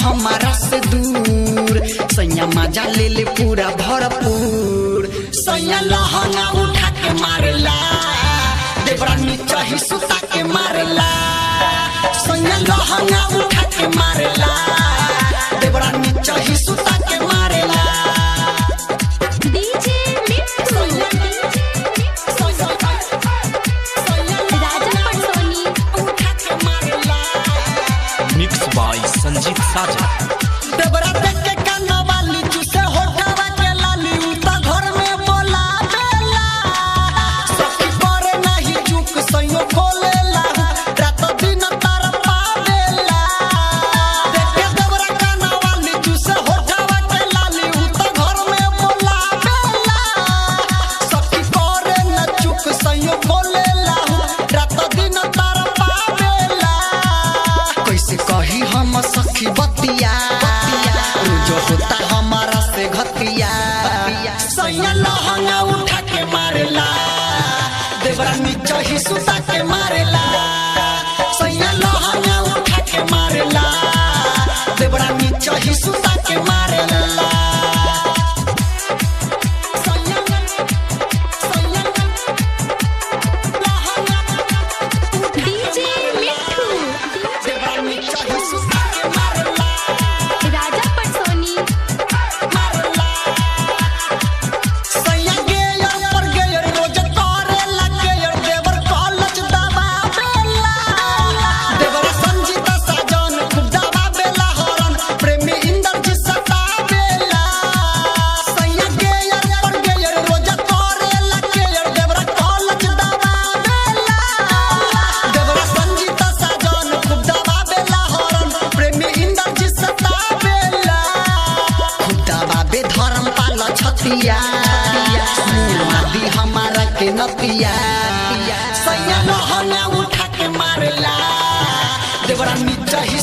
हमारा से दूर। सैया मजा ले ले पूरा भरपूर। सैया लहंगा उठा के मारेला, देवरा नीचा ही सुता के मारेला। सैया लहंगा उठा के मारेला, देवरा नीचा ही सुता के मारेला। डीजे मिट्ठू राजा पटसोनी उठा के मारेला। मिक्स बाय संजीत साजा। देवरा देख के काना वाली चूसे होठवा के लाली, उता घर में बोला बेला। सखी करे नहीं चुक सैयो खोलेला, रात दिन तार पावेला। देख के देवरा काना वाली चूसे होठवा के लाली, उता घर में बोला बेला। सखी करे न चुक सैयो खोलेला, रात दिन तार पावेला। कैसे कही हम सखी बतिया, जो होता हमारा से घतिया। सैया लहंगा उठा के मारेला, देवरा नीचा ही सुता के मारेला। सैया लहंगा उठा के मारेला, देवरा नीचा ही सुता के मारेला। डीजे मिट्ठू देवरा नीचा ही सुता के मारेला। राजा पटसोनी सैया गेयर पर गेयर रोज करे लगे, देवर कॉलेज दबा बेला। देवर संजीता साजन खूब दबा बेला, हरन प्रेमी इंदर जी सता बेला। सैया गेयर पर गेयर रोज करे लगे, देवर कॉलेज दबा बेला। देवर संजीता साजन खूब दबा बेला, हरन प्रेमी इंदर जी सता बेला। खूब दबा बे धर्म पाल छतिया, नदी हमारा के नतिया। सैया लहंगा उठा के मारेला, देवरा नीचा ही